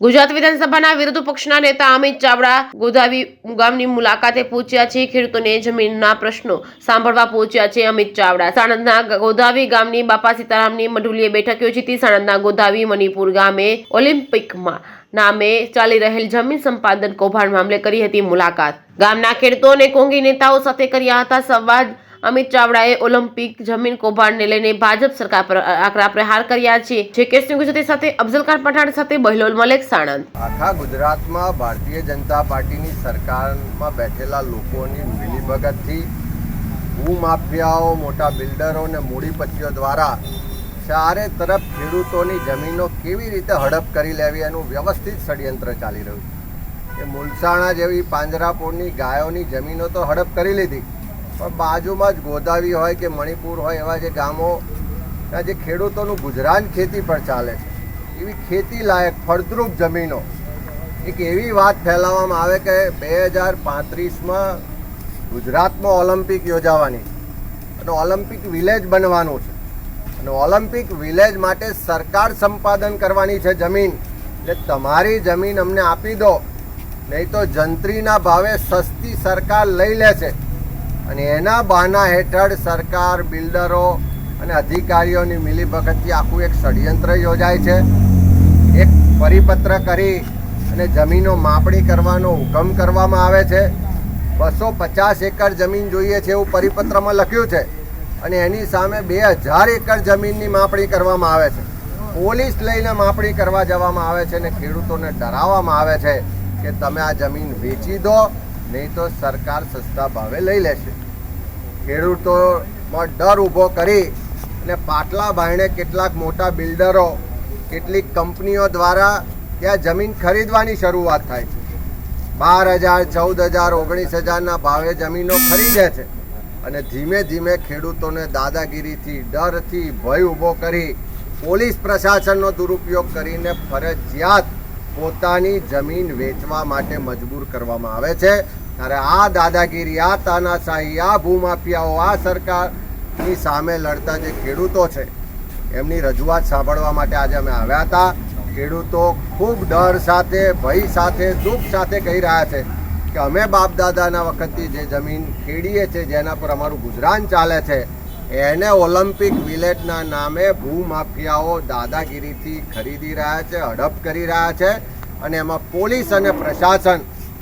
ગુજરાત વિધાનસભાના વિરોધ પક્ષના નેતા અમિત ચાવડા ગોધાવી ગામની મુલાકાતે પહોંચ્યા છે. ખેડૂતોને જમીનના પ્રશ્નો સાંભળવા પહોંચ્યા છે. અમિત ચાવડા સાણંદના ગોધાવી ગામની બાપા સીતારામની મઢુલીએ બેઠક યોજી હતી. સાણંદના ગોધાવી મણિપુર ગામે ઓલિમ્પિકમાં નામે ચાલી રહેલ જમીન સંપાદન કૌભાંડ મામલે કરી હતી મુલાકાત. ગામના ખેડૂતો અને કોંગી નેતાઓ સાથે કર્યા હતા સંવાદ. અમિત ચાવડાએ ઓલિમ્પિક જમીન કૌભાંડને લઈને ભાજપ સરકાર પર આકરા પ્રહાર કર્યા છે. જે કેસની ગુજરાતી સાથે અફઝલ ખાન પઠાણ સાથે બહિલોલ મલેક સાણંદ. આખા ગુજરાતમાં ભારતીય જનતા પાર્ટીની સરકારમાં બેઠેલા લોકોની મિલીભગતથી ભૂમાફિયાઓ, મોટા બિલ્ડરો અને મૂડીપતિઓ દ્વારા ચારે તરફ ખેડૂતોની જમીનો કેવી રીતે હડપ કરી લેવી એનું વ્યવસ્થિત ષડયંત્ર ચાલી રહ્યું છે. એ મુલસાણા જેવી પાંજરાપોળની ગાયોની જમીનો તો હડપ કરી લીધી, પણ બાજુમાં જ ગોદાવી હોય કે મણિપુર હોય એવા જે ગામો ત્યાં જે ખેડૂતોનું ગુજરાન ખેતી પર ચાલે છે એવી ખેતી લાયક ફળદ્રુપ જમીનો એક એવી વાત ફેલાવવામાં આવે કે 2035માં ગુજરાતમાં ઓલિમ્પિક યોજાવાની અને ઓલિમ્પિક વિલેજ બનવાનું છે અને ઓલિમ્પિક વિલેજ માટે સરકાર સંપાદન કરવાની છે જમીન. એટલે તમારી જમીન અમને આપી દો, નહીં તો જંત્રીના ભાવે સસ્તી સરકાર લઈ લે છે. અને એના બહાના હેઠળ સરકાર, બિલ્ડરો અને અધિકારીઓની મિલીભગતથી આખું એક ષડયંત્ર યોજાય છે. એક પરિપત્ર કરી અને જમીનો માપણી કરવાનો હુકમ કરવામાં આવે છે. 250 એકર જમીન જોઈએ છે એવું પરિપત્રમાં લખ્યું છે અને એની સામે 2000 એકર જમીનની માપણી કરવામાં આવે છે. પોલીસ લઈને માપણી કરવા જવામાં આવે છે અને ખેડૂતોને ડરાવવામાં આવે છે કે તમે આ જમીન વેચી દો, નહીં તો સરકાર સસ્તા ભાવે લઈ લેશે. ખેડૂતોમાં ડર ઊભો કરી અને પાટલા બાયણે કેટલાક મોટા બિલ્ડરો, કેટલીક કંપનીઓ દ્વારા ત્યાં જમીન ખરીદવાની શરૂઆત થાય છે. 12,000, 14,000, 19,000ના ભાવે જમીનો ખરીદે છે અને ધીમે ધીમે ખેડૂતોને દાદાગીરીથી, ડરથી ભય ઊભો કરી પોલીસ પ્રશાસનનો દુરુપયોગ કરીને ફરજિયાત પોતાની જમીન વેચવા માટે મજબૂર કરવામાં આવે છે. ત્યારે આ દાદાગીરી, આ તાનાશાહી, આ ભૂમાફિયાઓ, આ સરકારની સામે લડતા જે ખેડૂતો છે એમની રજૂઆત સાંભળવા માટે આજે અમે આવ્યા હતા. ખેડૂતો ખૂબ ડર સાથે, ભય સાથે, દુઃખ સાથે કહી રહ્યા છે કે અમે બાપ દાદાના વખતથી જે જમીન ખેડીએ છીએ, જેના પર અમારું ગુજરાન ચાલે છે, એને ઓલિમ્પિક વિલેજના નામે ભૂમાફિયાઓ દાદાગીરીથી ખરીદી રહ્યા છે, હડપ કરી રહ્યા છે અને એમાં પોલીસ અને પ્રશાસન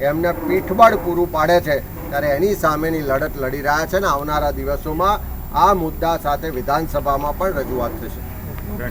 એમને પીઠબળ પૂરું પાડે છે. ત્યારે એની સામેની લડત લડી રહ્યા છે ને આવનારા દિવસોમાં આ મુદ્દા સાથે વિધાનસભામાં પણ રજૂઆત થશે.